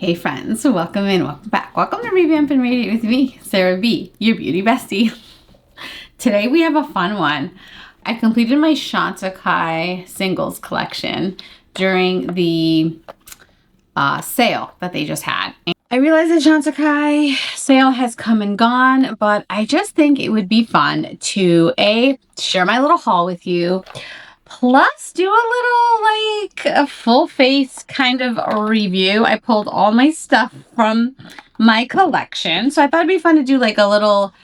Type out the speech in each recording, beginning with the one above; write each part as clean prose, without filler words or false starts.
Hey friends, welcome in, welcome back. Welcome to Revamp and Radiate with me, Sarah B, your beauty bestie. Today we have a fun one. I completed my Chantecaille singles collection during the sale that they just had. I realize the Chantecaille sale has come and gone, but I just think it would be fun to share my little haul with you, plus do a little like a full face kind of a review. I pulled all my stuff from my collection, so I thought it'd be fun to do like a little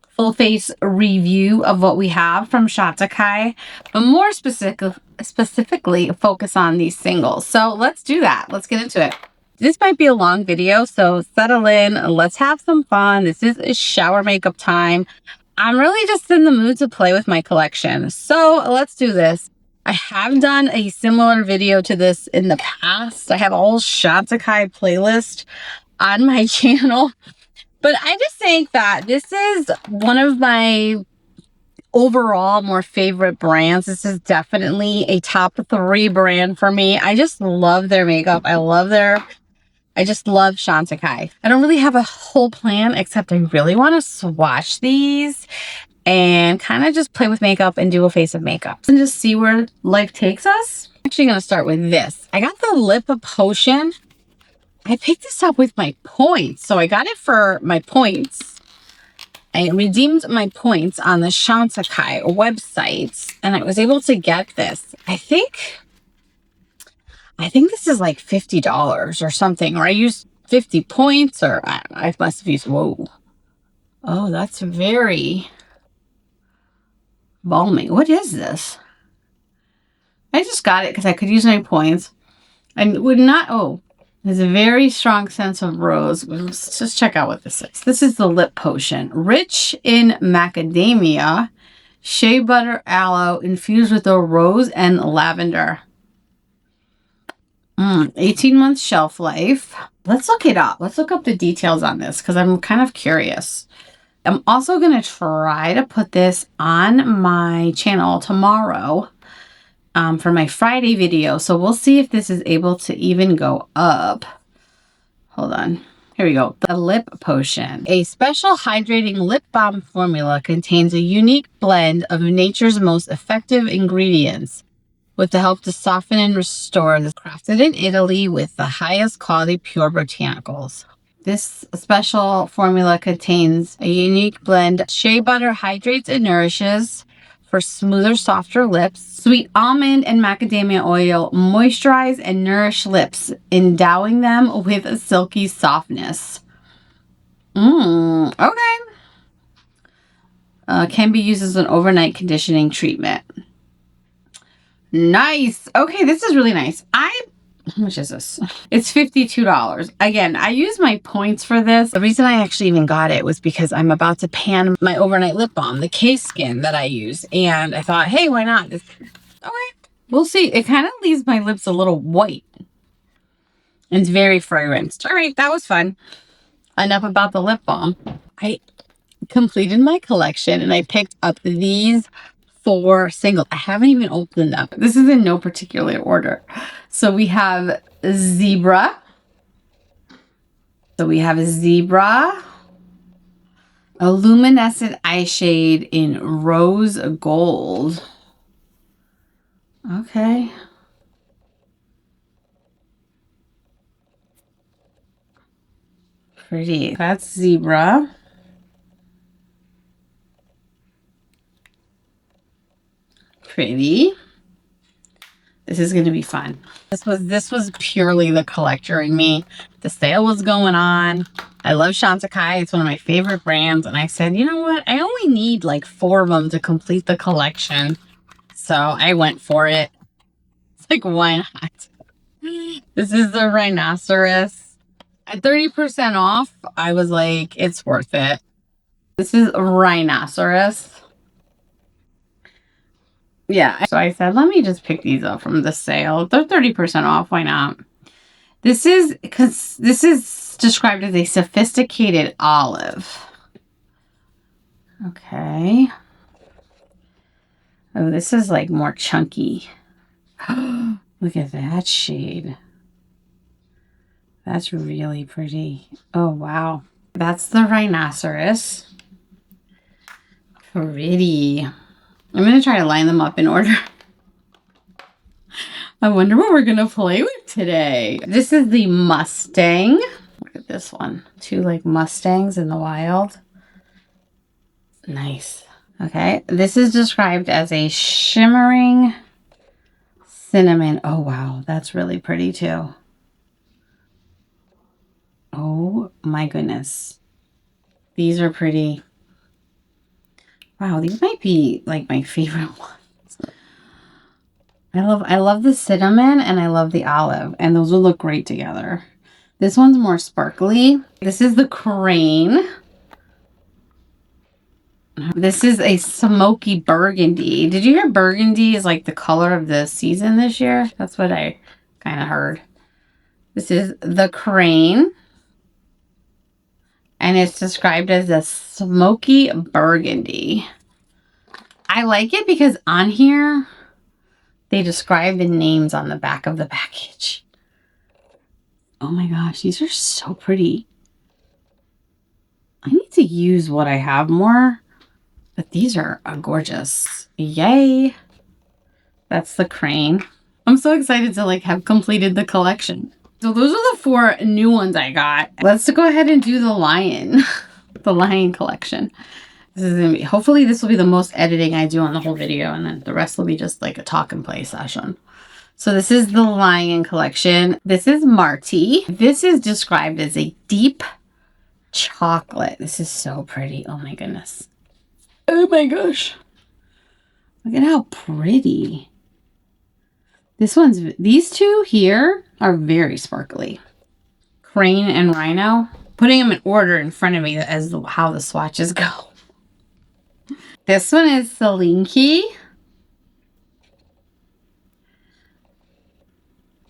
full face review of what we have from Chantecaille, but more specifically focus on these singles. So let's do that. Let's get into it. This might be a long video, so settle in. Let's have some fun. This is a shower makeup time. I'm really just in the mood to play with my collection. So let's do this. I have done a similar video to this in the past. I have a whole Chantecaille playlist on my channel. But I just think that this is one of my overall more favorite brands. This is definitely a top 3 brand for me. I just love their makeup. I just love Chantecaille. I don't really have a whole plan, except I really want to swatch these and kind of just play with makeup and do a face of makeup and just see where life takes us. I'm actually going to start with this. I got the lip potion. I picked this up with my points. So I got it for my points. I redeemed my points on the Chantecaille website and I was able to get this. I think this is like $50 or something, or I used 50 points, or I must have used, whoa. Oh, that's very balmy. What is this? I just got it because I could use my points. And would not, oh, there's a very strong sense of rose. Let's just check out what this is. This is the lip potion. Rich in macadamia, shea butter aloe infused with a rose and lavender. 18 months shelf life. Let's look it up. Let's look up the details on this because I'm kind of curious. I'm also going to try to put this on my channel tomorrow for my Friday video. So we'll see if this is able to even go up. Hold on. Here we go. The lip potion. A special hydrating lip balm formula contains a unique blend of nature's most effective ingredients with the help to soften and restore. This crafted in Italy with the highest quality pure botanicals. This special formula contains a unique blend. Shea butter hydrates and nourishes for smoother, softer lips. Sweet almond and macadamia oil moisturize and nourish lips, endowing them with a silky softness. Okay. Can be used as an overnight conditioning treatment. Nice. Okay, this is really nice. How much is this? It's $52. Again, I use my points for this. The reason I actually even got it was because I'm about to pan my overnight lip balm, the K-Skin that I use. And I thought, hey, why not? Okay, we'll see. It kind of leaves my lips a little white. It's very fragranced. All right, that was fun. Enough about the lip balm. I completed my collection and I picked up these 4 singles. I haven't even opened them. This is in no particular order. So we have Zebra. A Luminescent Eye Shade in Rose Gold. Okay. Pretty. That's Zebra. Pretty. This is going to be fun. This was purely the collector in me. The sale was going on. I love Chantecaille. It's one of my favorite brands. And I said, you know what? I only need like 4 of them to complete the collection. So I went for it. It's like, why not? This is the Rhinoceros. At 30% off, I was like, it's worth it. This is Rhinoceros. Yeah, so I said, let me just pick these up from the sale. They're 30% off. Why not? This is described as a sophisticated olive. Okay. Oh, this is like more chunky. Look at that shade. That's really pretty. Oh, wow. That's the Rhinoceros. Pretty. I'm going to try to line them up in order. I wonder what we're going to play with today. This is the Mustang. Look at this one. Two like Mustangs in the wild. Nice. Okay. This is described as a shimmering cinnamon. Oh, wow. That's really pretty too. Oh my goodness. These are pretty. Wow, these might be like my favorite ones. I love the cinnamon and I love the olive, and those will look great together. This one's more sparkly. This is the Crane. This is a smoky burgundy. Did you hear burgundy is like the color of the season this year? That's what I kind of heard. This is the Crane. And it's described as a smoky burgundy. I like it because on here, they describe the names on the back of the package. Oh my gosh, these are so pretty. I need to use what I have more, but these are gorgeous. Yay. That's the Crane. I'm so excited to like have completed the collection. So those are the 4 new ones I got. Let's go ahead and do the Lion, the Lion collection. This is gonna be, hopefully this will be the most editing I do on the whole video, and then the rest will be just like a talk and play session. So this is the Lion collection. This is Marty. This is described as a deep chocolate. This is so pretty. Oh my goodness. Oh my gosh. Look at how pretty. These two here are very sparkly. Crane and Rhino. Putting them in order in front of me as how the swatches go. This one is Celinki.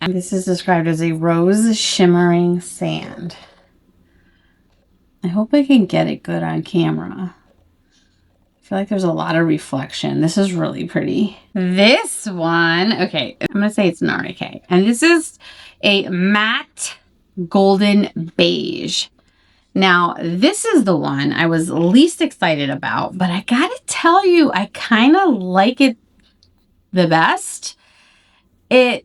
And this is described as a rose shimmering sand. I hope I can get it good on camera. I feel like there's a lot of reflection. This is really pretty. This one, okay, I'm going to say it's an Chantecaille. And this is a matte golden beige. Now, this is the one I was least excited about, but I got to tell you, I kind of like it the best. It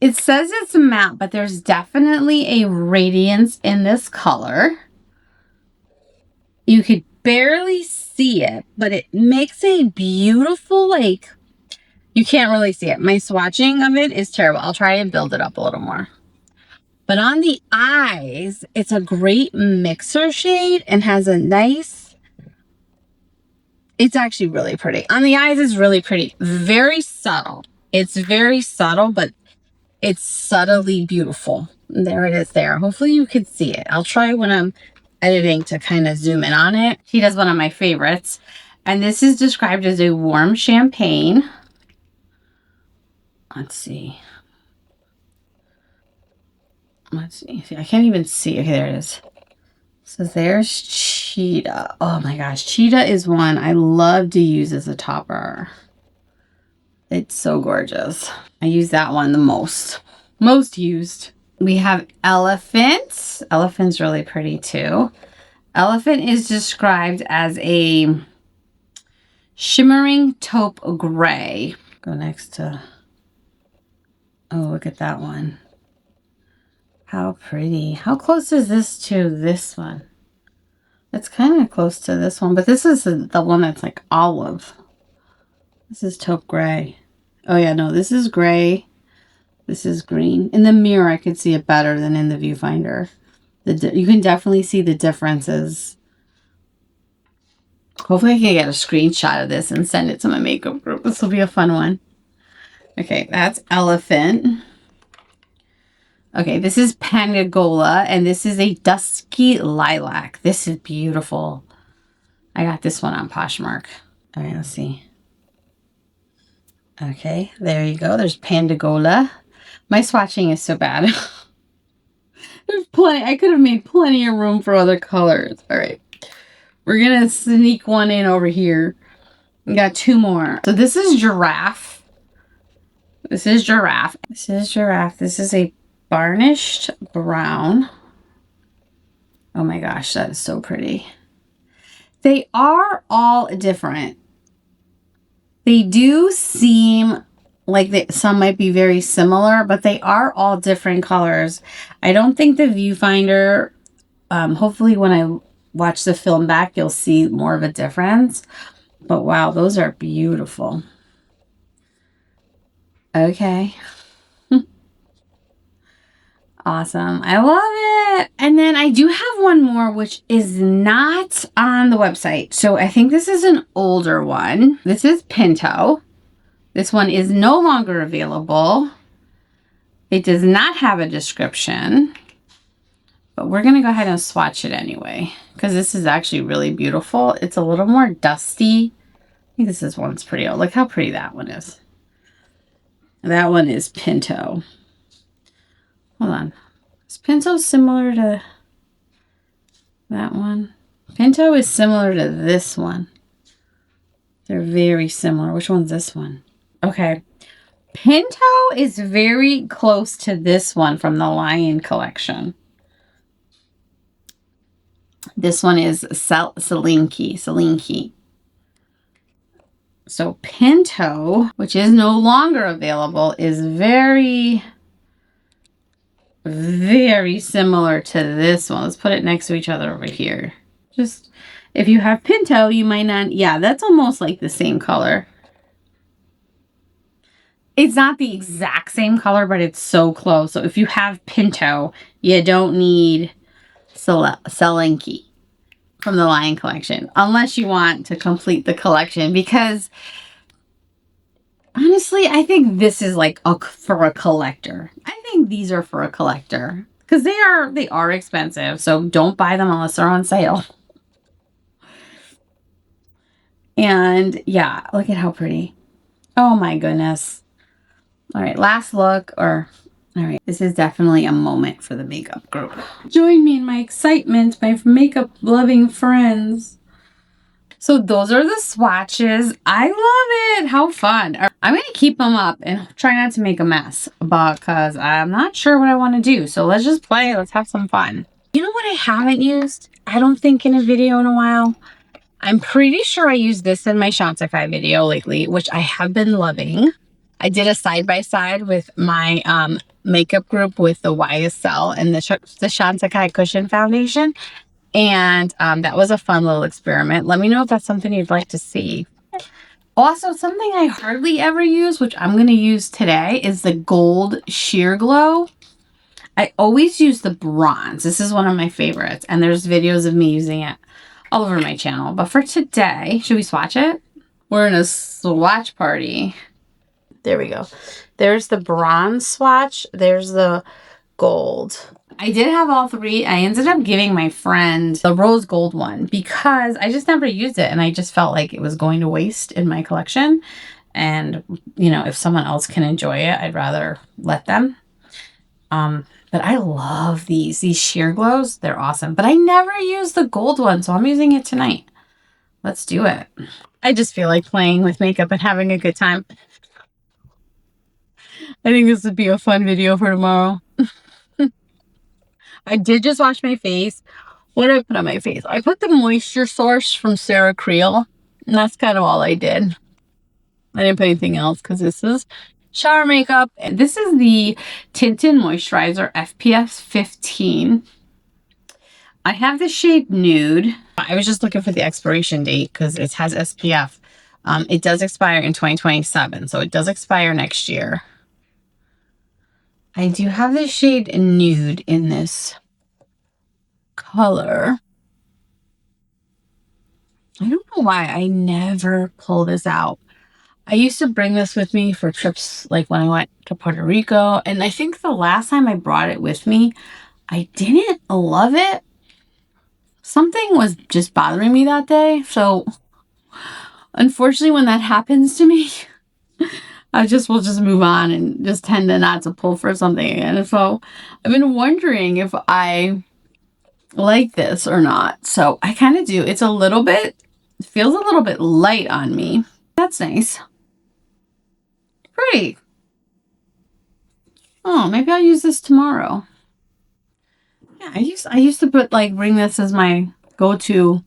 says it's matte, but there's definitely a radiance in this color. You could barely see it, but it makes a beautiful, like, you can't really see it. My swatching of it is terrible. I'll try and build it up a little more. But on the eyes, it's a great mixer shade and has a nice, it's actually really pretty. On the eyes, it's really pretty. Very subtle. It's very subtle, but it's subtly beautiful. There it is there. Hopefully you can see it. I'll try when I'm editing to kind of zoom in on it. She does one of my favorites. And this is described as a warm champagne. Let's see. See, I can't even see. Okay, there it is. So there's Cheetah. Oh my gosh. Cheetah is one I love to use as a topper. It's so gorgeous. I use that one the most. Most used. We have Elephant. Elephant's really pretty too. Elephant is described as a shimmering taupe gray. Go next to, oh, look at that one. How pretty. How close is this to this one? It's kind of close to this one, but this is the one that's like olive. This is taupe gray. Oh yeah, no, this is gray. This is green. In the mirror, I could see it better than in the viewfinder. You can definitely see the differences. Hopefully I can get a screenshot of this and send it to my makeup group. This will be a fun one. Okay, that's Elephant. Okay, this is Pangagola, and this is a dusky lilac. This is beautiful. I got this one on Poshmark. All right, let's see. Okay, there you go. There's Pangagola. My swatching is so bad. There's plenty. I could have made plenty of room for other colors. All right, we're going to sneak one in over here. We got 2 more. So this is Giraffe. This is Giraffe. This is Giraffe. This is a Varnished brown. Oh my gosh, that is so pretty. They are all different. They do seem like some might be very similar, but they are all different colors. I don't think the viewfinder, hopefully when I watch the film back, you'll see more of a difference. But wow, those are beautiful. Okay. Awesome. I love it. And then I do have one more, which is not on the website. So I think this is an older one. This is Pinto. This one is no longer available. It does not have a description, but we're going to go ahead and swatch it anyway, because this is actually really beautiful. It's a little more dusty. I think this one's pretty old. Look how pretty that one is. That one is Pinto. Hold on. Is Pinto similar to that one? Pinto is similar to this one. They're very similar. Which one's this one? Okay. Pinto is very close to this one from the Lion collection. This one is Selinki. So Pinto, which is no longer available, is very, very similar to this one. Let's put it next to each other over here. Just, if you have Pinto, you might not, yeah, that's almost like the same color. It's not the exact same color, but it's so close. So if you have Pinto, you don't need Selinki from the Lion collection, unless you want to complete the collection, because honestly, I think this is like for a collector. I think these are for a collector because they are expensive. So don't buy them unless they're on sale. And yeah, look at how pretty. Oh my goodness. All right, last look, all right, this is definitely a moment for the makeup group. Join me in my excitement, my makeup loving friends. So those are the swatches. I love it. How fun. I'm going to keep them up and try not to make a mess because I'm not sure what I want to do. So let's just play. Let's have some fun. You know what I haven't used? I don't think in a video in a while. I'm pretty sure I used this in my Chantecaille video lately, which I have been loving. I did a side-by-side with my makeup group with the YSL and the Chantecaille Cushion Foundation. And that was a fun little experiment. Let me know if that's something you'd like to see. Also, something I hardly ever use, which I'm going to use today, is the Gold Sheer Glow. I always use the bronze. This is one of my favorites. And there's videos of me using it all over my channel. But for today, should we swatch it? We're in a swatch party. There we go. There's the bronze swatch. There's the gold. I did have all three. I ended up giving my friend the rose gold one because I just never used it and I just felt like it was going to waste in my collection. And, you know, if someone else can enjoy it, I'd rather let them. But I love these sheer glows. They're awesome. But I never used the gold one, so I'm using it tonight. Let's do it. I just feel like playing with makeup and having a good time. I think this would be a fun video for tomorrow. I did just wash my face. What did I put on my face? I put the Moisture Source from Sarah Creel. And that's kind of all I did. I didn't put anything else because this is shower makeup. And this is the Tinted Moisturizer SPF 15. I have the shade Nude. I was just looking for the expiration date because it has SPF. It does expire in 2027. So it does expire next year. I do have the shade Nude in this color. I don't know why I never pull this out. I used to bring this with me for trips like when I went to Puerto Rico. And I think the last time I brought it with me, I didn't love it. Something was just bothering me that day. So unfortunately, when that happens to me, I will just move on and just tend to not to pull for something again. So I've been wondering if I like this or not. So I kind of do. It's a little bit, it feels a little bit light on me. That's nice. Pretty. Oh, maybe I'll use this tomorrow. Yeah, I used to put like bring this as my go-to.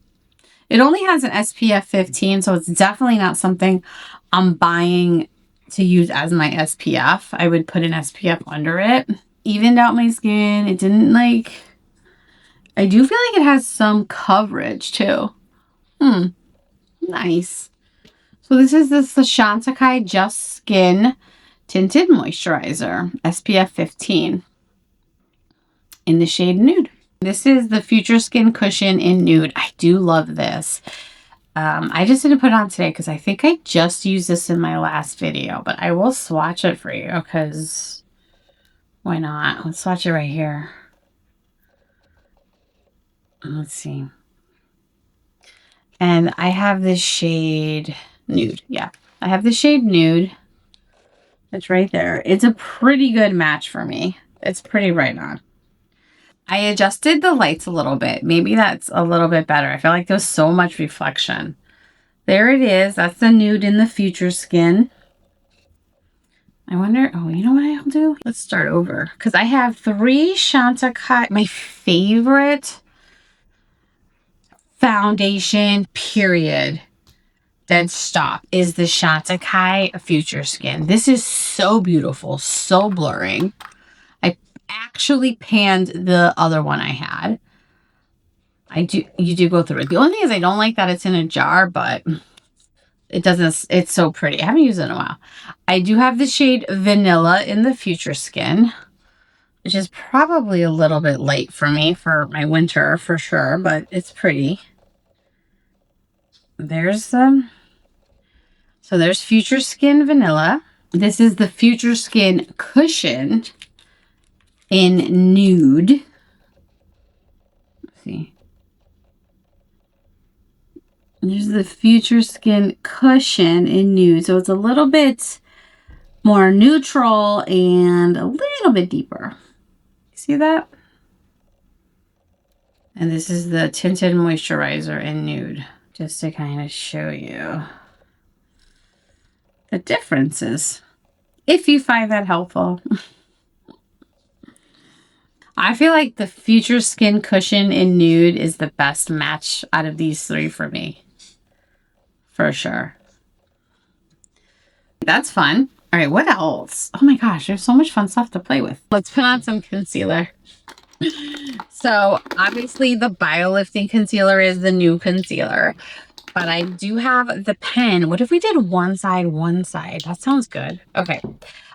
It only has an SPF 15, so it's definitely not something I'm buying to use as my SPF. I would put an SPF under it. Evened out my skin. It didn't like... I do feel like it has some coverage too. Nice. So this is the Chantecaille Just Skin Tinted Moisturizer, SPF 15 in the shade Nude. This is the Future Skin Cushion in Nude. I do love this. I just didn't put it on today because I think I just used this in my last video, but I will swatch it for you because why not? Let's swatch it right here. Let's see. And I have this shade Nude. Yeah, I have the shade Nude. It's right there. It's a pretty good match for me. It's pretty right on. I adjusted the lights a little bit. Maybe that's a little bit better. I feel like there's so much reflection. There it is. That's the Nude in the Future Skin. I wonder, oh, you know what I'll do? Let's start over. Because I have 3 Chantecaille. My favorite foundation, period, dead stop, is the Chantecaille Future Skin. This is so beautiful, so blurring. I actually panned the other one I had. You do go through it. The only thing is I don't like that it's in a jar, but it doesn't, it's so pretty. I haven't used it in a while. I do have the shade Vanilla in the Future Skin, which is probably a little bit light for me for my winter for sure, but it's pretty. There's so there's Future Skin Vanilla. This is the Future Skin Cushion in Nude. Let's see. There's the Future Skin Cushion in Nude. So it's a little bit more neutral and a little bit deeper. See that? And this is the Tinted Moisturizer in Nude. Just to kind of show you the differences, if you find that helpful. I feel like the Future Skin Cushion in Nude is the best match out of these 3 for me. For sure. That's fun. All right, what else? Oh my gosh, there's so much fun stuff to play with. Let's put on some concealer. So obviously the BioLifting concealer is the new concealer, but I do have the pen. What if we did one side, one side? That sounds good. Okay.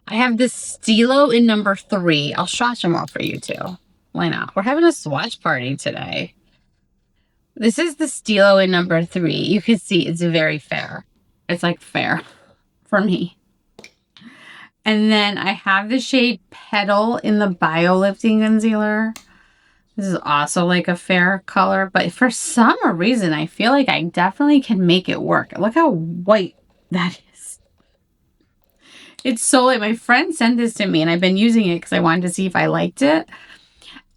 I have this Stilo in number 3. I'll swatch them all for you too. Why not? We're having a swatch party today. This is the Stilo in number 3. You can see it's very fair. It's like fair for me. And then I have the shade Petal in the BioLifting concealer. This is also like a fair color, but for some reason, I feel like I definitely can make it work. Look how white that is. It's so light. My friend sent this to me and I've been using it because I wanted to see if I liked it.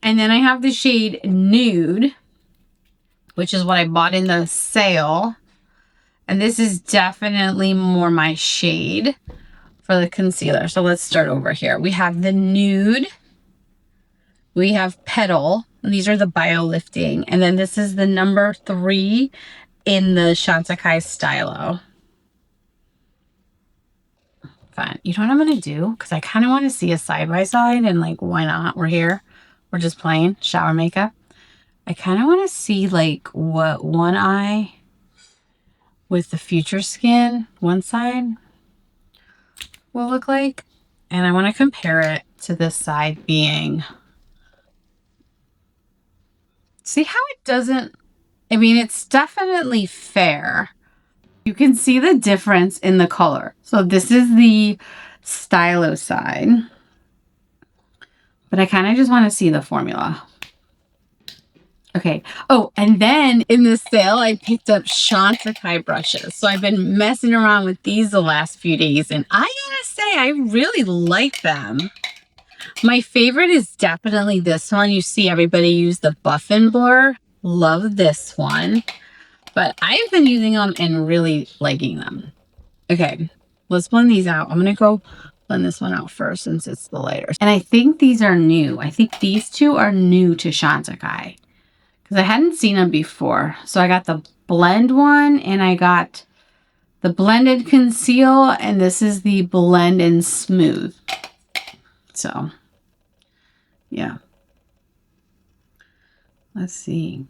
And then I have the shade Nude, which is what I bought in the sale. And this is definitely more my shade for the concealer. So let's start over here. We have the Nude. We have Petal. These are the BioLifting. And then this is the number 3 in the Chantecaille Stylo. Fine. You know what I'm going to do? Because I kind of want to see a side-by-side and like, why not? We're here. We're just playing shower makeup. I kind of want to see like what one eye with the Future Skin, one side, will look like. And I want to compare it to this side being... See how it doesn't, I mean, it's definitely fair. You can see the difference in the color. So this is the Stylo side, but I kind of just want to see the formula. Okay. Oh, and then in the sale, I picked up Chantecaille brushes. So I've been messing around with these the last few days, and I gotta say, I really like them. My favorite is definitely this one. You see everybody use the Buff and Blur. Love this one. But I've been using them and really liking them. Okay, let's blend these out. I'm going to go blend this one out first since it's the lighter. And I think these are new. I think these two are new to Chantecaille because I hadn't seen them before. So I got the blend one and I got the blended conceal, and this is the blend and smooth. So yeah. Let's see.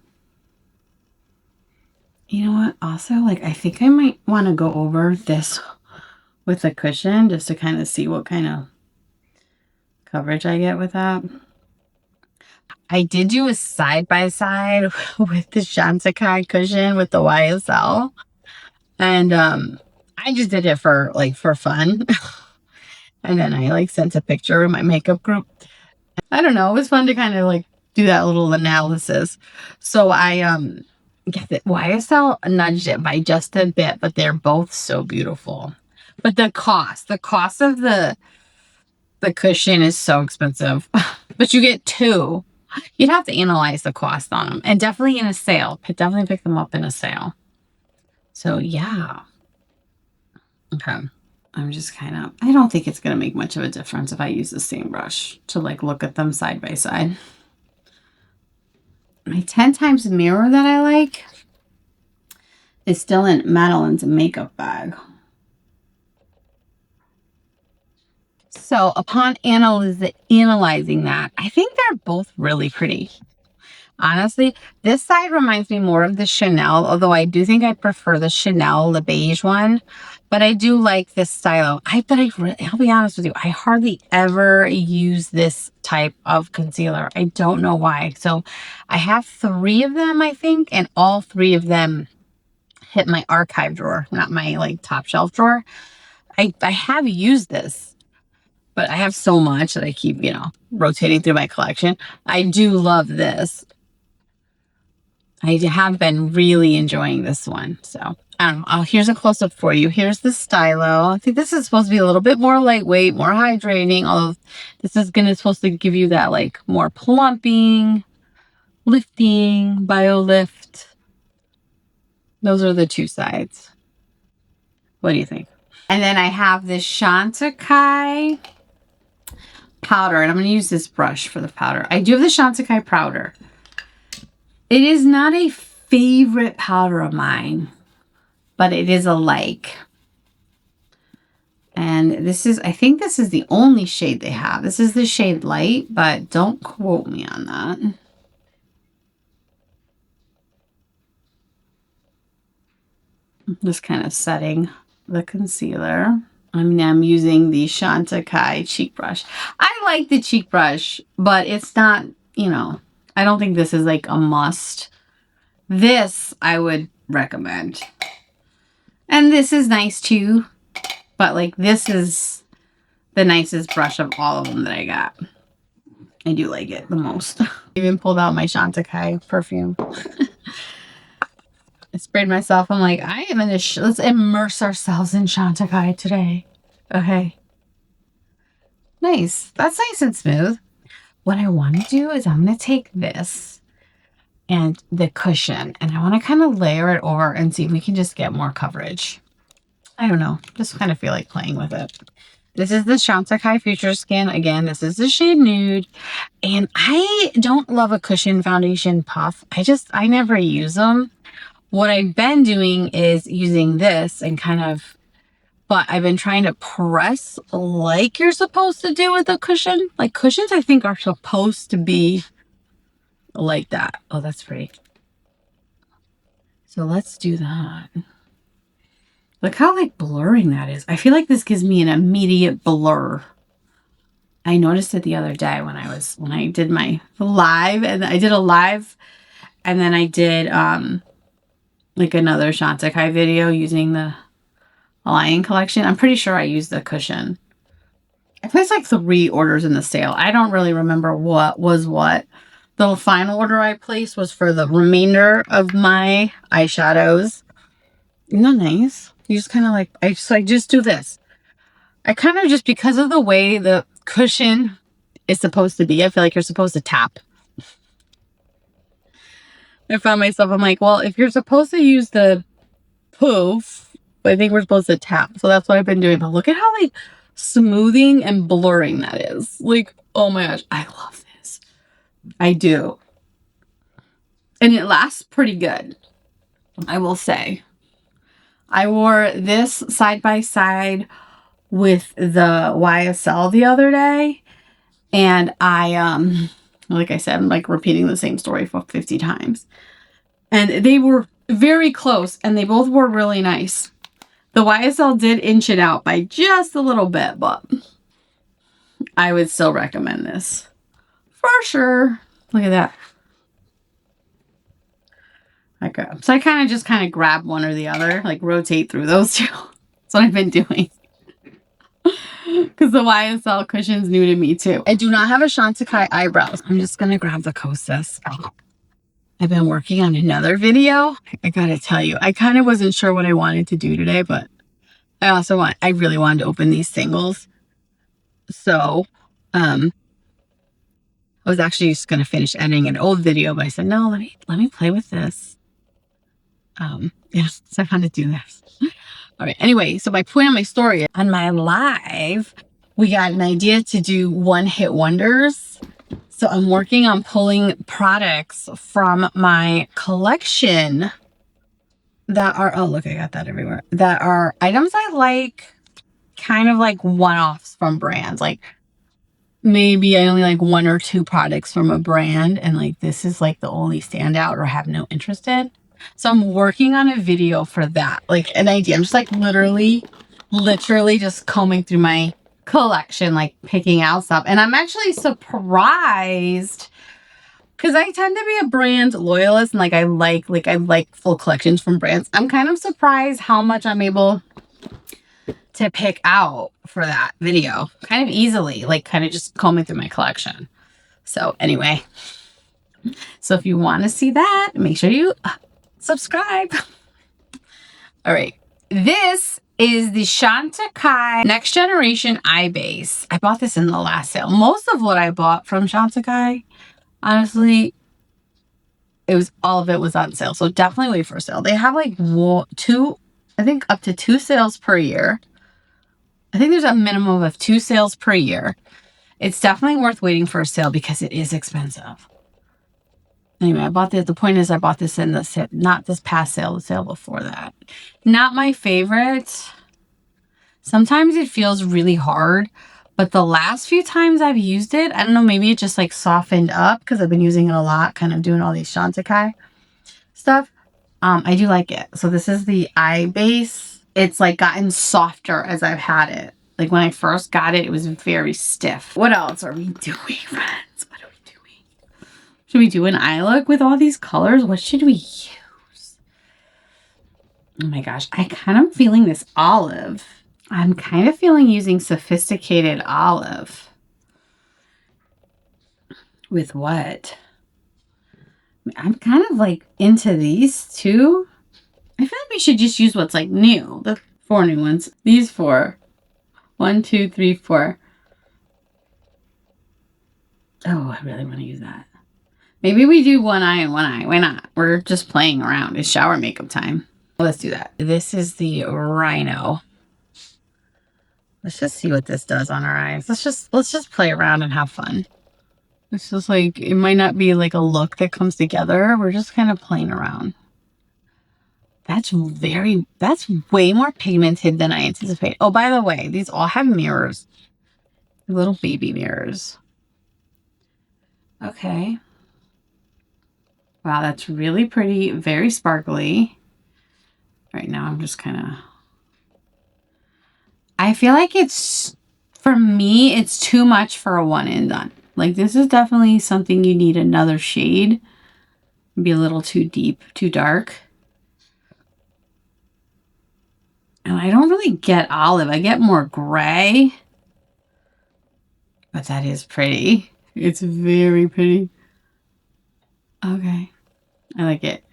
You know what? Also, like, I think I might want to go over this with a cushion just to kind of see what kind of coverage I get with that. I did do a side-by-side with the Chantecaille cushion with the YSL. And I just did it for fun. And then I like sent a picture in my makeup group. I don't know. It was fun to kind of like do that little analysis. So I get it. YSL nudged it by just a bit, but they're both so beautiful. But the cost of the cushion is so expensive. But you get two. You'd have to analyze the cost on them, and definitely in a sale. Definitely pick them up in a sale. So yeah. Okay. I'm just kind of, I don't think it's going to make much of a difference if I use the same brush to like look at them side by side. My 10 times mirror that I like is still in Madeline's makeup bag. So upon analyzing that, I think they're both really pretty. Honestly, this side reminds me more of the Chanel, although I do think I prefer the Chanel, the beige one. But I do like this style. I'll be honest with you, I hardly ever use this type of concealer. I don't know why. So I have 3 of them, I think, and all 3 of them hit my archive drawer, not my like top shelf drawer. I have used this, but I have so much that I keep, you know, rotating through my collection. I do love this. I have been really enjoying this one. So, I don't know. Oh, here's a close-up for you. Here's the stylo. I think this is supposed to be a little bit more lightweight, more hydrating. Although this is supposed to give you that like more plumping, lifting, BioLift. Those are the 2 sides. What do you think? And then I have this Chantecaille powder, and I'm going to use this brush for the powder. I do have the Chantecaille powder. It is not a favorite powder of mine, but it is a like. And this is, I think this is the only shade they have. This is the shade Light, but don't quote me on that. Just kind of setting the concealer. I'm using the Chantecaille cheek brush. I like the cheek brush, but it's not, you know, I don't think this is like a must. This I would recommend. And this is nice too, but like this is the nicest brush of all of them that I got. I do like it the most. I even pulled out my Chantecaille perfume. I sprayed myself. I'm like, I am in this. Let's immerse ourselves in Chantecaille today. Okay. Nice. That's nice and smooth. What I want to do is I'm going to take this and the cushion, and I want to kind of layer it over and see if we can just get more coverage. I don't know. Just kind of feel like playing with it. This is the Chantecaille Future Skin. Again, this is the shade Nude. And I don't love a cushion foundation puff. I never use them. What I've been doing is using this and kind of, but I've been trying to press like you're supposed to do with a cushion. Like cushions, I think, are supposed to be like that. Oh, that's pretty. So let's do that. Look how like blurring that is. I feel like this gives me an immediate blur. I noticed it the other day when I did my live, and I did a live, and then I did like another Chantecaille video using the Eyeliner collection. I'm pretty sure I used the cushion. I placed like 3 orders in the sale. I don't really remember what was what. The final order I placed was for the remainder of my eyeshadows. Isn't that nice? You just kind of like, I just do this. I kind of just, because of the way the cushion is supposed to be, I feel like you're supposed to tap. I found myself, I'm like, well, if you're supposed to use the poof, I think we're supposed to tap. So that's what I've been doing. But look at how like smoothing and blurring that is. Like, oh my gosh, I love this. I do. And it lasts pretty good, I will say. I wore this side by side with the YSL the other day. And I, like I said, I'm like repeating the same story for 50 times. And they were very close and they both were really nice. The YSL did inch it out by just a little bit, but I would still recommend this for sure. Look at that. Okay. So I kind of grab one or the other, like rotate through those two. That's what I've been doing. Because the YSL cushion's new to me too. I do not have a Chantecaille eyebrows. I'm just going to grab the Kosas. I've been working on another video. I gotta tell you, I kind of wasn't sure what I wanted to do today, but I really wanted to open these singles. So, I was actually just going to finish editing an old video, but I said, no, let me play with this. Yeah, so I wanted to do this. All right. Anyway, so my point on my story, on my live, we got an idea to do one-hit wonders. So I'm working on pulling products from my collection that are, oh, look, I got that everywhere. That are items I like, kind of like one-offs from brands. Like maybe I only like one or two products from a brand. And like, this is like the only standout or have no interest in. So I'm working on a video for that, like an idea. I'm just like literally just combing through my collection, like picking out stuff. And I'm actually surprised because I tend to be a brand loyalist and like I like full collections from brands. I'm kind of surprised how much I'm able to pick out for that video kind of easily, like kind of just combing through my collection. So anyway, so if you want to see that, make sure you subscribe. All right. This is the Chantecaille Next Generation Eye Base. I bought this in the last sale. Most of what I bought from Chantecaille, honestly, all of it was on sale. So definitely wait for a sale. They have like I think up to 2 sales per year. I think there's a minimum of 2 sales per year. It's definitely worth waiting for a sale because it is expensive. Anyway, I bought this. The point is I bought this in the sale, not this past sale, the sale before that. Not my favorite. Sometimes it feels really hard, but the last few times I've used it, I don't know, maybe it just like softened up because I've been using it a lot, kind of doing all these Chantecaille stuff. I do like it. So this is the eye base. It's like gotten softer as I've had it. Like when I first got it, it was very stiff. What else are we doing, friends? What are we doing? Should we do an eye look with all these colors? What should we use? Oh my gosh, I kind of feeling this olive. I'm kind of feeling using Sophisticated Olive. With what? I'm kind of like into these two. I feel like we should just use what's like new. The 4 new ones. These 4. 1, 2, 3, 4. Oh, I really want to use that. Maybe we do one eye and one eye. Why not? We're just playing around. It's shower makeup time. Let's do that. This is the Rhino. Let's just see what this does on our eyes. Let's just play around and have fun. It's just like, it might not be like a look that comes together. We're just kind of playing around. That's way more pigmented than I anticipated. Oh, by the way, these all have mirrors. Little baby mirrors. Okay. Wow, that's really pretty. Very sparkly. Right now, I'm just kind of... I feel like for me, it's too much for a one and done. Like, this is definitely something you need another shade. Be a little too deep, too dark. And I don't really get olive. I get more gray. But that is pretty. It's very pretty. Okay. I like it.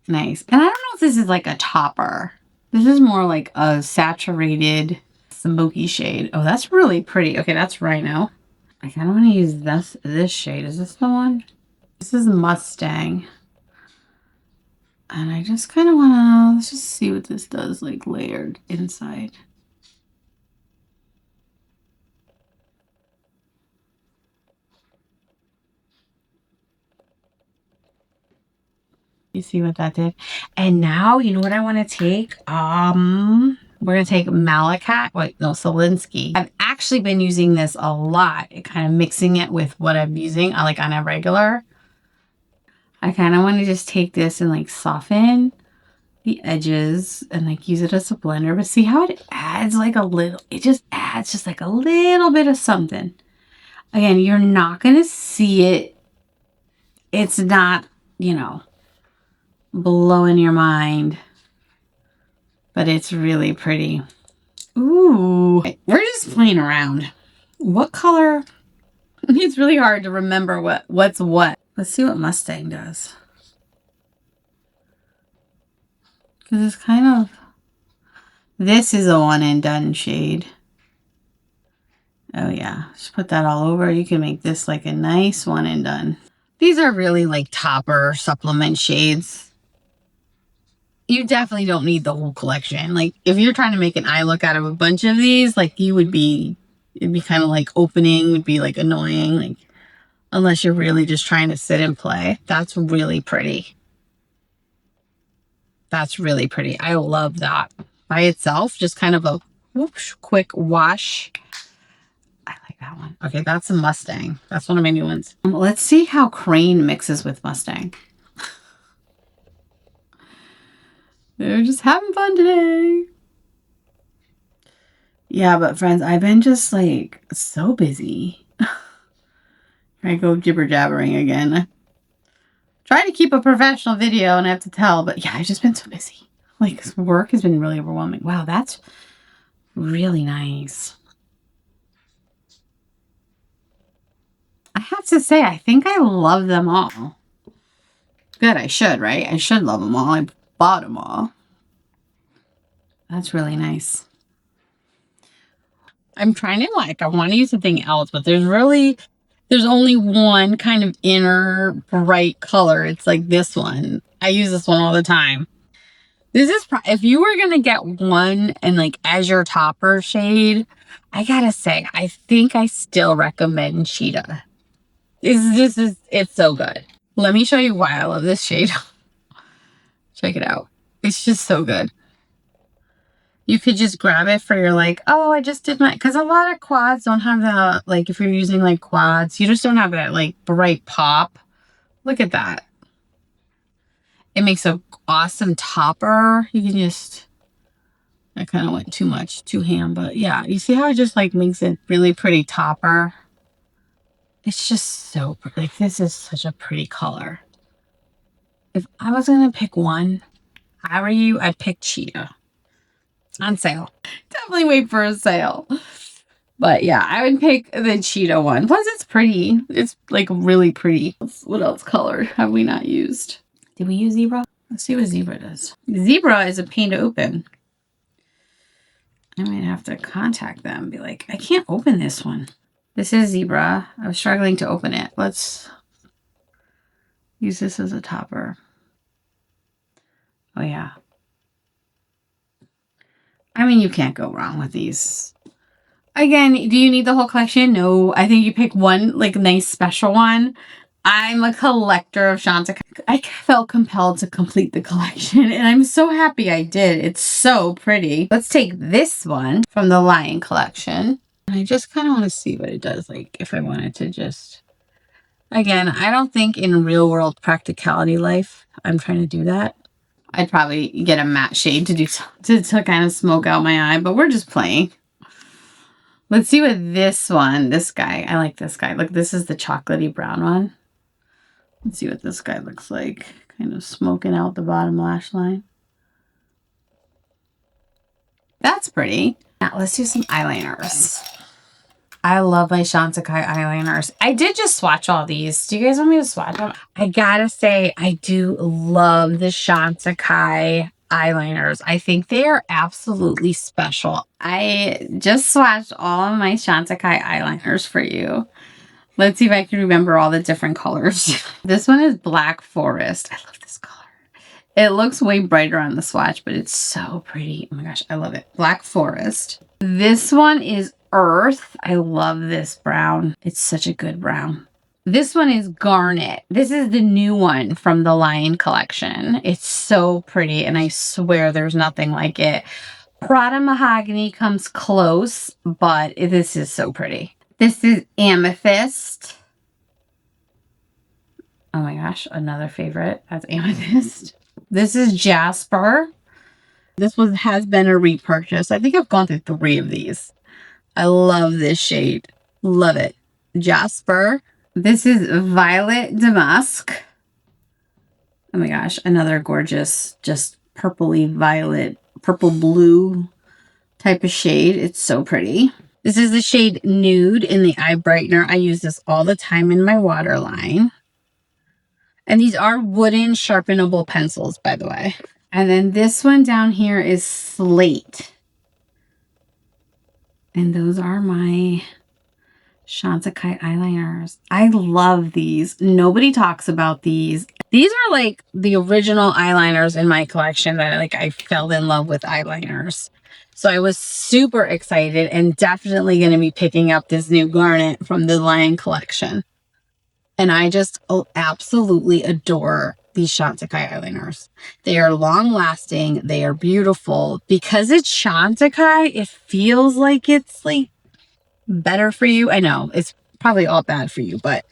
Nice. And I don't know if this is like a topper. This is more like a saturated smoky shade. Oh, that's really pretty. Okay, that's Rhino. I kind of want to use this shade. Is this the one? This is Mustang. And I just kind of want to, let's just see what this does, like layered inside. You see what that did? And now, you know what I want to take? We're going to take Malachite. Wait, no, Solinsky. I've actually been using this a lot. Kind of mixing it with what I'm using like on a regular. I kind of want to just take this and like soften the edges and like use it as a blender. But see how it adds like a little, it just adds just like a little bit of something. Again, you're not going to see it. It's not, you know, blowing your mind, but it's really pretty. Ooh, we're just playing around. What color? It's really hard to remember what's what. Let's see what Mustang does. Because it's kind of, this is a one and done shade. Oh yeah, just put that all over. You can make this like a nice one and done. These are really like topper supplement shades. You definitely don't need the whole collection. Like if you're trying to make an eye look out of a bunch of these, like you would be, it'd be kind of like opening would be like annoying, like unless you're really just trying to sit and play. That's really pretty. That's really pretty. I love that by itself. Just kind of a whoosh, quick wash. I like that one. Okay, that's a Mustang. That's one of my new ones. Let's see how Crane mixes with Mustang. They're just having fun today. Yeah, but friends, I've been just like so busy. I go jibber jabbering again. Try to keep a professional video and I have to tell, but yeah, I've just been so busy. Like work has been really overwhelming. Wow, that's really nice. I have to say, I think I love them all. Good, I should, right? I should love them all. I bought them all. That's really nice. I'm trying to like, I want to use something else, but there's only one kind of inner bright color. It's like this one. I use this one all the time. This is, if you were going to get one and like as your topper shade, I gotta say, I think I still recommend Cheetah. It's so good. Let me show you why I love this shade. Check it out. It's just so good. You could just grab it for your like, oh, I just did my, because a lot of quads don't have that, like if you're using like quads, you just don't have that like bright pop. Look at that. It makes an awesome topper. You can just, I kind of went too much, too ham, but yeah, you see how it just like makes it really pretty topper? It's just so pretty. Like this is such a pretty color. If I was going to pick one, how are you? I'd pick Cheetah. On sale. Definitely wait for a sale. But yeah, I would pick the Cheetah one. Plus it's pretty. It's like really pretty. What else color have we not used? Did we use Zebra? Let's see what Zebra does. Zebra is a pain to open. I might have to contact them and be like, I can't open this one. This is Zebra. I was struggling to open it. Let's use this as a topper. Oh yeah. I mean, you can't go wrong with these. Again, do you need the whole collection? No. I think you pick one, like, nice special one. I'm a collector of Chantecaille. I felt compelled to complete the collection, and I'm so happy I did. It's so pretty. Let's take this one from the Lion collection. I just kind of want to see what it does, like, if I wanted to just... Again, I don't think in real-world practicality life I'm trying to do that. I'd probably get a matte shade to do to kind of smoke out my eye, but we're just playing. Let's see what this one, this guy, I like this guy. Look, this is the chocolatey brown one. Let's see what this guy looks like. Kind of smoking out the bottom lash line. That's pretty. Now let's do some eyeliners. I love my Chantecaille eyeliners. I did just swatch all these. Do you guys want me to swatch them? I gotta say, I do love the Chantecaille eyeliners. I think they are absolutely special. I just swatched all of my Chantecaille eyeliners for you. Let's see if I can remember all the different colors. This one is Black Forest. I love this color. It looks way brighter on the swatch, but it's so pretty. Oh my gosh, I love it. Black Forest. This one is Earth. I love this brown. It's such a good brown. This one is Garnet. This is the new one from the Line collection. It's so pretty, and I swear there's nothing like it. Prada Mahogany comes close, but this is so pretty. This is Amethyst. Oh my gosh, another favorite. That's Amethyst. This is Jasper. This one has been a repurchase. I think I've gone through 3 of these. I love this shade. Love it. Jasper. This is Violet Damask. Oh my gosh, another gorgeous, just purpley violet, purple blue type of shade. It's so pretty. This is the shade Nude in the Eye Brightener. I use this all the time in my waterline. And these are wooden sharpenable pencils, by the way. And then this one down here is Slate. And those are my Chantecaille eyeliners. I love these. Nobody talks about these. These are like the original eyeliners in my collection that I fell in love with eyeliners. So I was super excited and definitely going to be picking up this new Garnet from the Line collection. And I just absolutely adore these Chantecaille eyeliners. They are long lasting. They are beautiful. Because it's Chantecaille, it feels like it's like better for you. I know it's probably all bad for you, but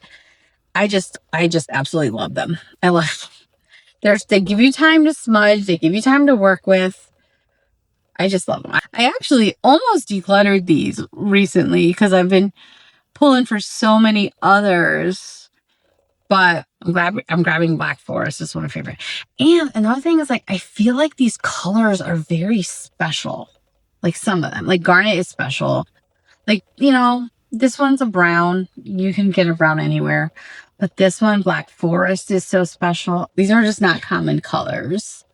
I just absolutely love them. I love they give you time to smudge. They give you time to work with. I just love them. I actually almost decluttered these recently because I've been pulling for so many others. But I'm grabbing Black Forest. This is one of my favorite. And another thing is I feel like these colors are very special. Like some of them. Like Garnet is special. Like, you know, this one's a brown. You can get a brown anywhere. But this one, Black Forest, is so special. These are just not common colors.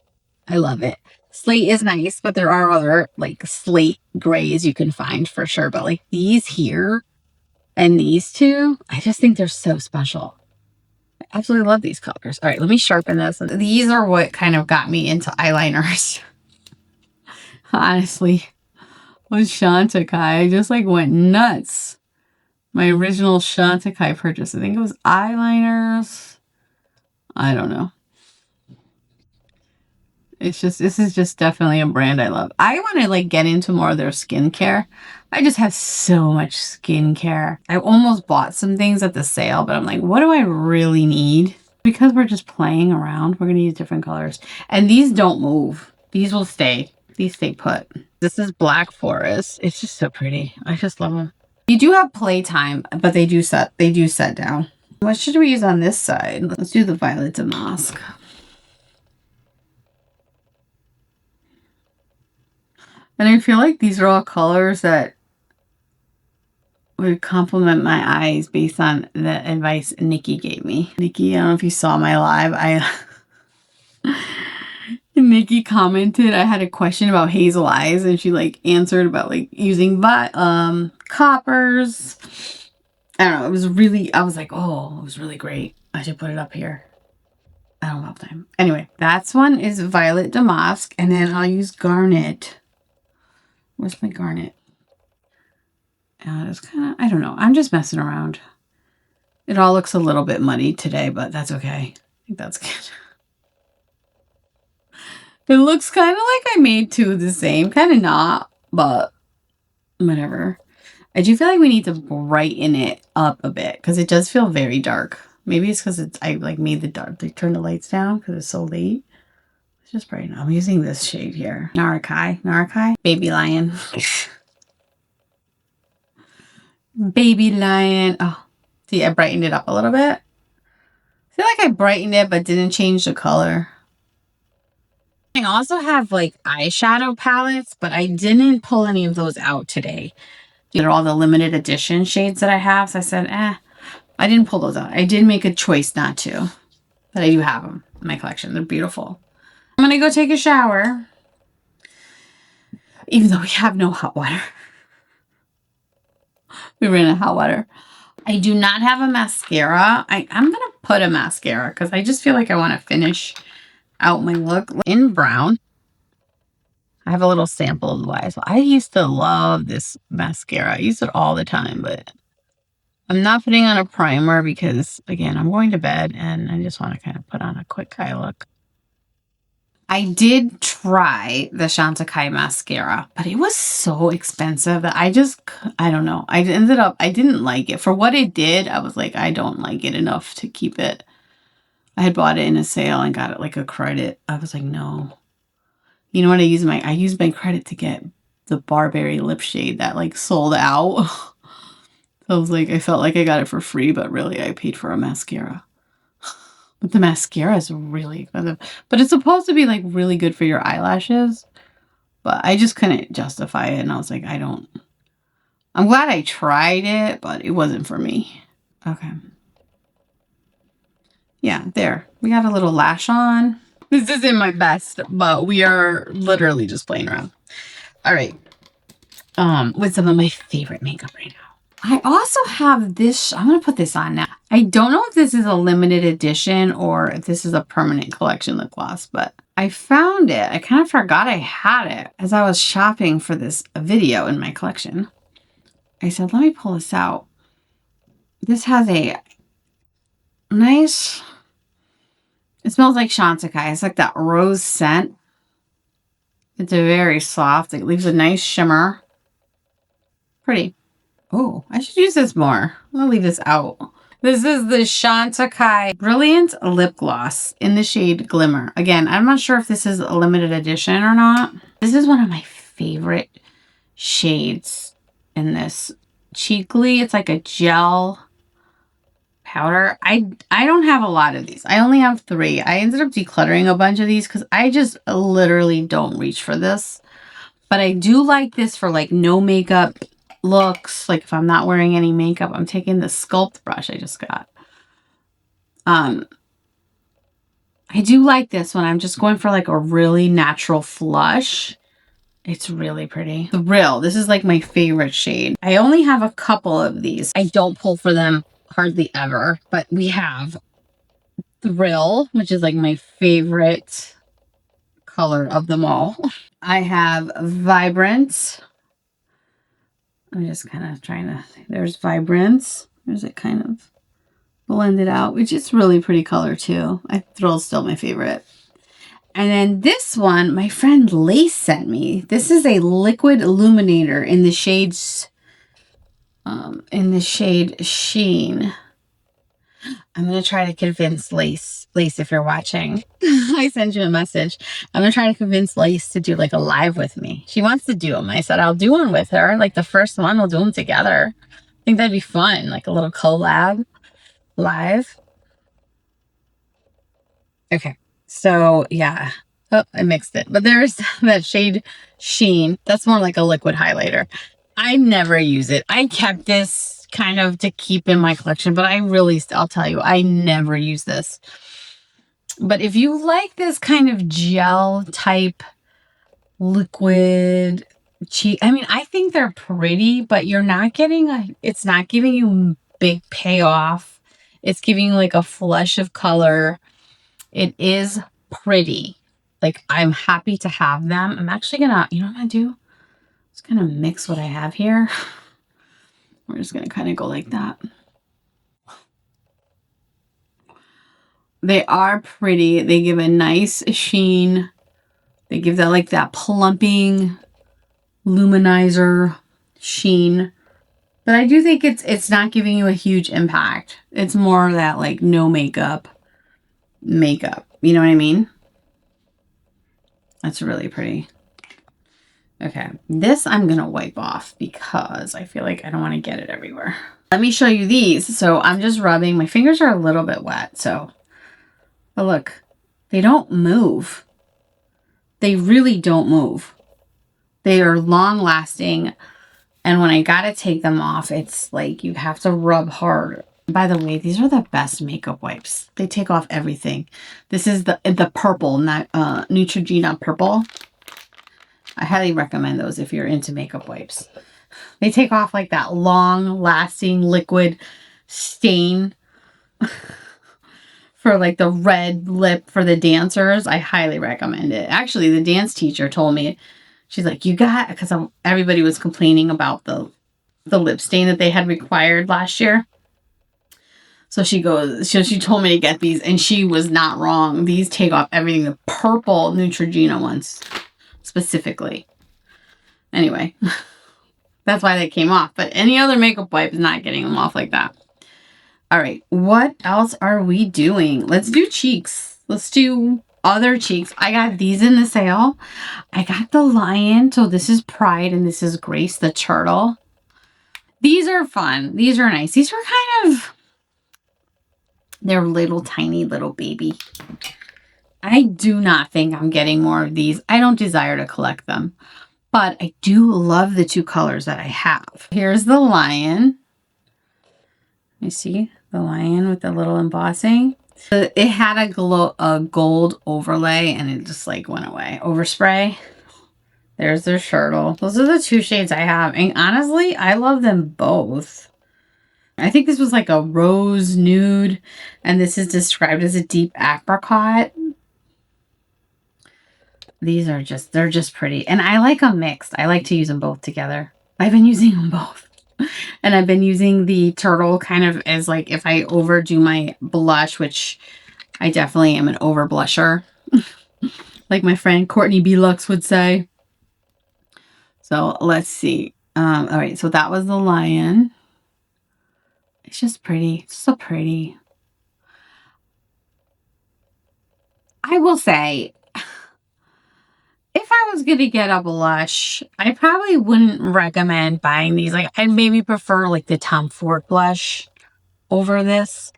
I love it. Slate is nice, but there are other like slate grays you can find for sure. But like these here and these two, I just think they're so special. I absolutely love these colors. All right, let me sharpen this. These are what kind of got me into eyeliners. Honestly, with Chantecaille, I just like went nuts. My original Chantecaille purchase, I think it was eyeliners. I don't know. It's just, this is just definitely a brand I love. I want to like get into more of their skincare. I just have so much skincare. I almost bought some things at the sale, but I'm like, what do I really need? Because we're just playing around, we're going to use different colors. And these don't move. These will stay. These stay put. This is Black Forest. It's just so pretty. I just love them. You do have playtime, but they do set down. What should we use on this side? Let's do the Violet Damask. And I feel like these are all colors that would complement my eyes based on the advice Nikki gave me. Nikki, I don't know if you saw my live. Nikki commented I had a question about hazel eyes, and she like answered about like using coppers. I don't know. It was really, I was like, oh, it was really great. I should put it up here. I don't have time. Anyway, that one is Violet Damask, and then I'll use Garnet. Where's my Garnet? It's kind of, I don't know. I'm just messing around. It all looks a little bit muddy today, but that's okay. I think that's good. It looks kind of like I made 2 the same. Kind of not, but whatever. I do feel like we need to brighten it up a bit because it does feel very dark. Maybe it's because I like made the dark, like turn the lights down because it's so late. It's just brighten. I'm using this shade here. Chantecaille. Baby Lion. Baby Lion. Oh, see, I brightened it up a little bit. I feel like I brightened it but didn't change the color. I also have like eyeshadow palettes, but I didn't pull any of those out today. These are all the limited edition shades that I have. So I said, I didn't pull those out. I did make a choice not to, but I do have them in my collection. They're beautiful. I'm going to go take a shower, even though we have no hot water. We ran out of hot water. I do not have a mascara. I'm going to put a mascara because I just feel like I want to finish out my look in brown. I have a little sample of the eyes. I used to love this mascara. I use it all the time, but I'm not putting on a primer because, again, I'm going to bed and I just want to kind of put on a quick eye look. I did try the Chantecaille mascara, but it was so expensive that I don't know. I didn't like it. For what it did, I was like, I don't like it enough to keep it. I had bought it in a sale and got it like a credit. I was like, no. You know what? I used my credit to get the Barberry lip shade that like sold out. So I was like, I felt like I got it for free, but really I paid for a mascara. But the mascara is really expensive. But it's supposed to be like really good for your eyelashes. But I just couldn't justify it. And I was like, I'm glad I tried it, but it wasn't for me. Okay. Yeah, there. We got a little lash on. This isn't my best, but we are literally just playing around. All right. With some of my favorite makeup right now. I also have this. I'm going to put this on now. I don't know if this is a limited edition or if this is a permanent collection lip gloss, but I found it. I kind of forgot I had it as I was shopping for this video in my collection. I said, let me pull this out. This has a nice, it smells like Chantecaille. It's like that rose scent. It's a very soft. It leaves a nice shimmer. Pretty. Oh, I should use this more. I'm going to leave this out. This is the Chantecaille Brilliant Lip Gloss in the shade Glimmer. Again, I'm not sure if this is a limited edition or not. This is one of my favorite shades in this. Cheekly, it's like a gel powder. I don't have a lot of these. I only have 3. I ended up decluttering a bunch of these because I just literally don't reach for this. But I do like this for like no makeup looks. Like if I'm not wearing any makeup, I'm taking the Sculpt brush I just got. I do like this when I'm just going for like a really natural flush. It's really pretty. Thrill. This is like my favorite shade. I only have a couple of these. I don't pull for them hardly ever, but we have Thrill, which is like my favorite color of them all. I have Vibrant. I'm just kind of trying to, there's Vibrance. There's it kind of blended out, which is really pretty color too. Thrill's still my favorite. And then this one, my friend Lace sent me. This is a liquid illuminator in the shades, in the shade Sheen. I'm going to try to convince Lace, if you're watching, I sent you a message. I'm going to try to convince Lace to do like a live with me. She wants to do them. I said, I'll do one with her. Like the first one, we'll do them together. I think that'd be fun. Like a little collab live. Okay. So yeah. Oh, I mixed it. But there's that shade Sheen. That's more like a liquid highlighter. I never use it. I kept this kind of to keep in my collection, but I'll tell you, I never use this. But if you like this kind of gel type liquid cheek, I mean, I think they're pretty, but you're not getting it's not giving you big payoff. It's giving you like a flush of color. It is pretty. Like, I'm happy to have them. I'm actually gonna, you know what I'm gonna do? Just gonna mix what I have here. We're just going to kind of go like that. They are pretty. They give a nice sheen. They give that like that plumping luminizer sheen. But I do think it's not giving you a huge impact. It's more that like no makeup. You know what I mean? That's really pretty. Okay, this I'm going to wipe off because I feel like I don't want to get it everywhere. Let me show you these. So I'm just rubbing. My fingers are a little bit wet, so. But look, they don't move. They really don't move. They are long lasting. And when I got to take them off, it's like you have to rub hard. By the way, these are the best makeup wipes. They take off everything. This is the purple, not Neutrogena purple. I highly recommend those if you're into makeup wipes. They take off like that long-lasting liquid stain for like the red lip for the dancers. I highly recommend it. Actually, the dance teacher told me, she's like, because everybody was complaining about the lip stain that they had required last year. So she goes, she told me to get these, and she was not wrong. These take off everything. The purple Neutrogena ones, specifically. Anyway, that's why they came off. But any other makeup wipe is not getting them off like that. All right, what else are we doing? Let's do cheeks. Let's do other cheeks. I got these in the sale. I got the lion. So this is Pride, and this is Grace the turtle. These are fun. These are nice. These are kind of... they're little tiny little baby. I do not think I'm getting more of these. I don't desire to collect them, but I do love the two colors that I have. Here's the lion. You see the lion with the little embossing. It had a gold overlay, and it just like went away. Overspray. There's their turtle. Those are the two shades I have, and honestly, I love them both. I think this was like a rose nude, and this is described as a deep apricot. These are just, they're just pretty. And I like them mixed. I like to use them both together. I've been using them both. And I've been using the turtle kind of as like if I overdo my blush, which I definitely am an over blusher. Like my friend Courtney B. Lux would say. So let's see. All right, so that was the lion. It's just pretty. It's so pretty. I will say, if I was going to get a blush, I probably wouldn't recommend buying these. Like, I'd maybe prefer like the Tom Ford blush over this.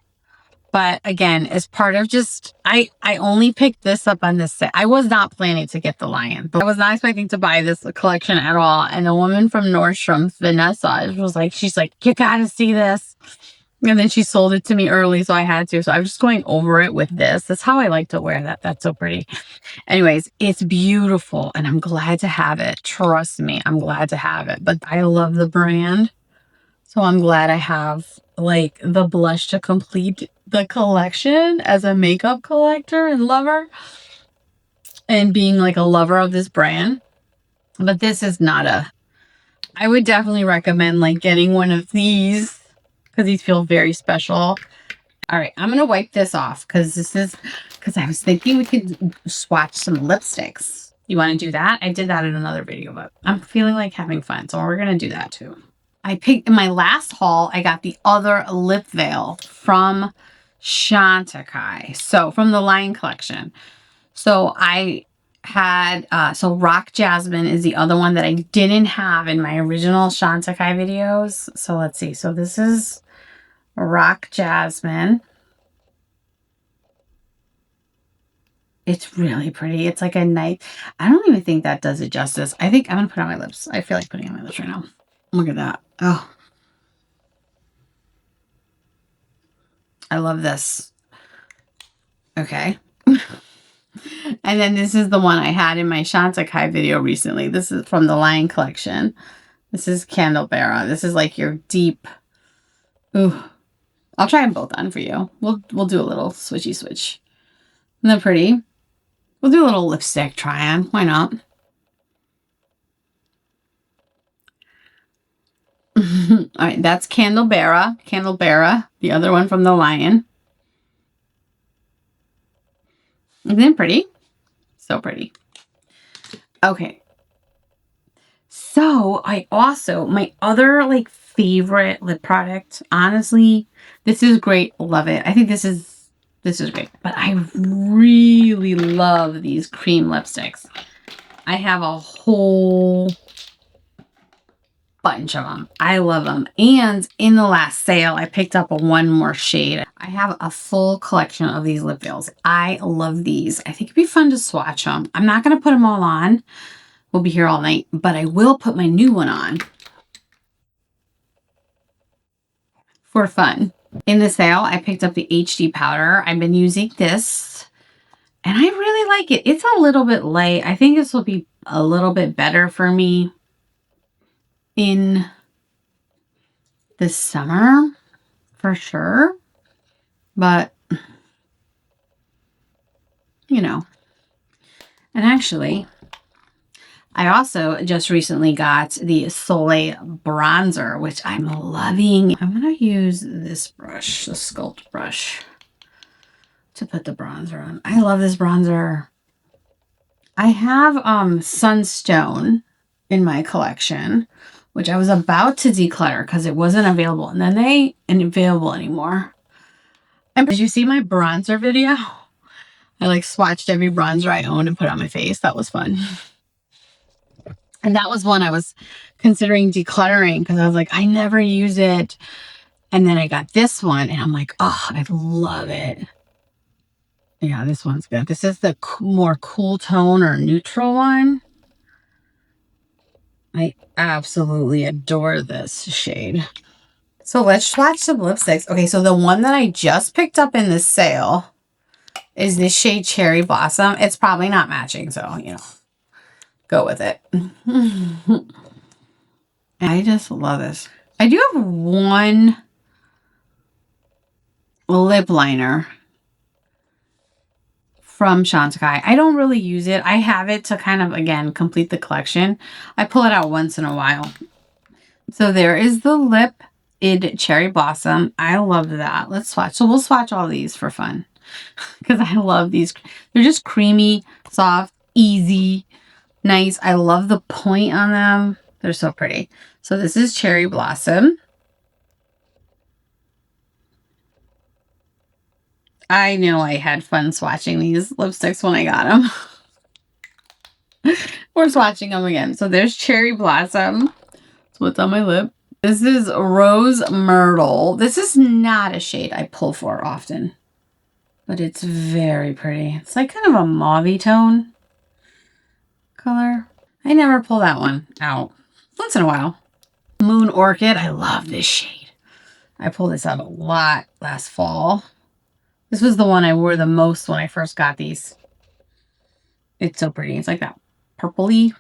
But again, as part of just, I only picked this up on this set. I was not planning to get the lion, but I was not expecting to buy this collection at all. And the woman from Nordstrom's, Vanessa, was like, she's like, you gotta see this. And then she sold it to me early, so I had to. So I was just going over it with this. That's how I like to wear that. That's so pretty. Anyways, it's beautiful, and I'm glad to have it. Trust me, I'm glad to have it. But I love the brand, so I'm glad I have like the blush to complete the collection as a makeup collector and lover, and being like a lover of this brand. But this is not a... I would definitely recommend like getting one of these, because these feel very special. All right, I'm going to wipe this off because I was thinking we could swatch some lipsticks. You want to do that? I did that in another video, but I'm feeling like having fun, so we're going to do that too. I picked, in my last haul, I got the other lip veil from Chantecaille. So from the line collection. So I had, so Rock Jasmine is the other one that I didn't have in my original Chantecaille videos. So let's see. So this is Rock Jasmine. It's really pretty. It's like a nice, I don't even think that does it justice. I think I'm going to put it on my lips. I feel like putting it on my lips right now. Look at that. Oh, I love this. Okay. And then this is the one I had in my Chantecaille video recently. This is from the line collection. This is Candelabra. This is like your deep. Ooh. I'll try them both on for you. We'll do a little switchy switch. Isn't that pretty? We'll do a little lipstick try on. Why not? All right, that's Candelabra. Candelabra, the other one from the lion. Isn't it pretty? So pretty. Okay. So I also, my other like favorite lip product, honestly, this is great. Love it. I think this is great. But I really love these cream lipsticks. I have a whole bunch of them. I love them. And in the last sale, I picked up one more shade. I have a full collection of these lip veils. I love these. I think it'd be fun to swatch them. I'm not going to put them all on. We'll be here all night, but I will put my new one on for fun. In the sale, I picked up the HD powder. I've been using this, and I really like it. It's a little bit light. I think this will be a little bit better for me in the summer, for sure. But, you know, and actually, I also just recently got the Soleil bronzer, which I'm loving. I'm going to use this brush, the Sculpt brush, to put the bronzer on. I love this bronzer. I have Sunstone in my collection, which I was about to declutter because it wasn't available. And then they ain't available anymore. And did you see my bronzer video? I like swatched every bronzer I owned and put on my face. That was fun. And that was one I was considering decluttering because I was like, I never use it. And then I got this one and I'm like, oh, I love it. Yeah, this one's good. This is the more cool tone or neutral one. I absolutely adore this shade. So let's swatch some lipsticks. Okay, so the one that I just picked up in this sale is this shade Cherry Blossom. It's probably not matching, so, you know, go with it. I just love this. I do have one lip liner from Chantecaille. I don't really use it. I have it to kind of, again, complete the collection. I pull it out once in a while. So there is the Lip Id Cherry Blossom. I love that. Let's swatch. So we'll swatch all these for fun because I love these. They're just creamy, soft, easy, nice. I love the point on them. They're so pretty. So this is Cherry Blossom. I know I had fun swatching these lipsticks when I got them. We're swatching them again. So there's Cherry Blossom. That's what's on my lip. This is Rose Myrtle. This is not a shade I pull for often, but it's very pretty. It's like kind of a mauve tone color. I never pull that one out. Once in a while. Moon Orchid. I love this shade. I pulled this out a lot last fall. This was the one I wore the most when I first got these. It's so pretty. It's like that purpley.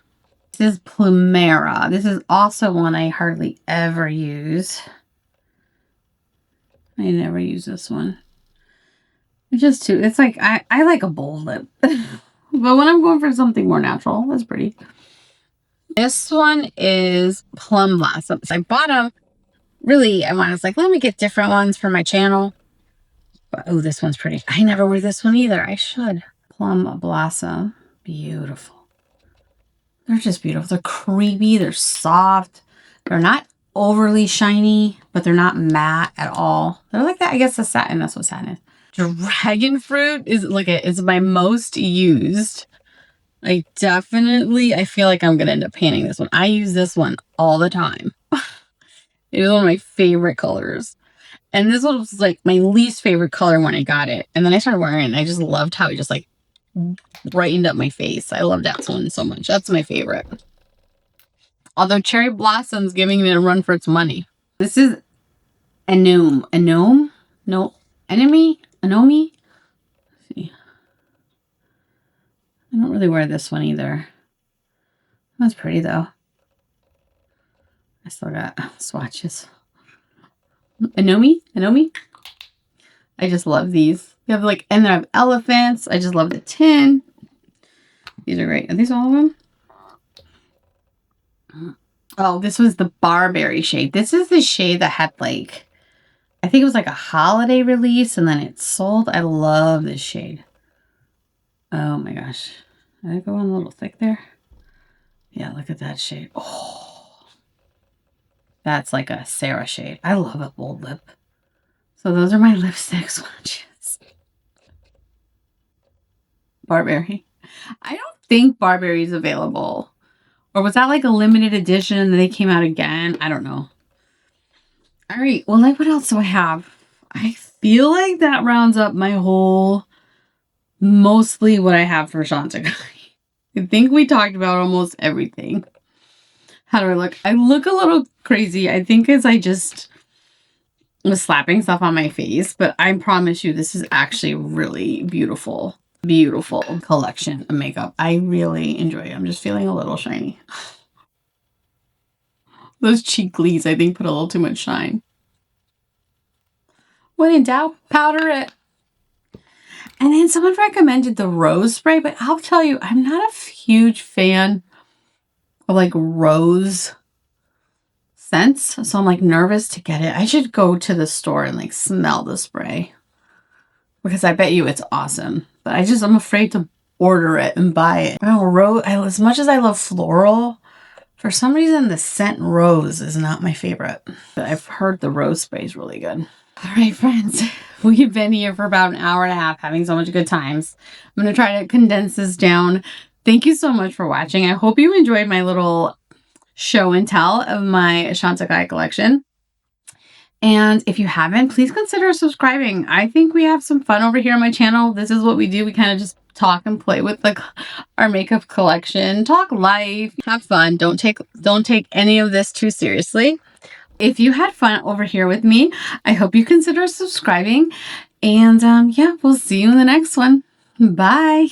This is Plumera. This is also one I hardly ever use. I never use this one. It's just too, it's like, I like a bold lip. But when I'm going for something more natural, that's pretty. This one is Plum Blossom. So I bought them. Really, I was like, let me get different ones for my channel. But, oh, this one's pretty. I never wear this one either. I should. Plum Blossom. Beautiful. They're just beautiful. They're creamy. They're soft. They're not overly shiny, but they're not matte at all. They're like that. I guess the satin. That's what satin is. Dragon Fruit is, look at it. It's my most used. I feel like I'm going to end up painting this one. I use this one all the time. It is one of my favorite colors. And this one was like my least favorite color when I got it. And then I started wearing it and I just loved how it just like brightened up my face. I love that one so much. That's my favorite. Although Cherry Blossom's giving it a run for its money. This is Anome. Anome? No. Enemy? Anomi? Let's see. I don't really wear this one either. That's pretty though. I still got swatches. Anomi? Anomi? I just love these. You have like, and then I have elephants. I just love the tin. These are great. Are these all of them? Oh, this was the Barberry shade. This is the shade that had like, I think it was like a holiday release and then it sold. I love this shade. Oh my gosh. Did I go on a little thick there? Yeah, look at that shade. Oh. That's like a Sarah shade. I love a bold lip. So those are my lipstick swatches. Barberry. I don't think Barberry is available. Or was that like a limited edition and then they came out again? I don't know. All right. Well, like what else do I have? I feel like that rounds up my whole, mostly what I have for Chantecaille. I think we talked about almost everything. How do I look? I look a little crazy. I think as I just was slapping stuff on my face, but I promise you this is actually really beautiful, beautiful collection of makeup. I really enjoy it. I'm just feeling a little shiny. Those cheeklies, I think, put a little too much shine. When in doubt, powder it. And then someone recommended the rose spray, but I'll tell you, I'm not a huge fan of like rose scents. So I'm like nervous to get it. I should go to the store and like smell the spray because I bet you it's awesome. But I'm afraid to order it and buy it. Oh, rose, as much as I love floral, for some reason the scent rose is not my favorite. But I've heard the rose spray is really good. All right, friends, we've been here for about an hour and a half having so much good times. I'm going to try to condense this down. Thank you so much for watching. I hope you enjoyed my little show and tell of my Chantecaille collection. And if you haven't, please consider subscribing. I think we have some fun over here on my channel. This is what we do. We kind of just talk and play with our makeup collection, talk life, have fun. Don't take any of this too seriously. If you had fun over here with me, I hope you consider subscribing. And yeah, we'll see you in the next one. Bye.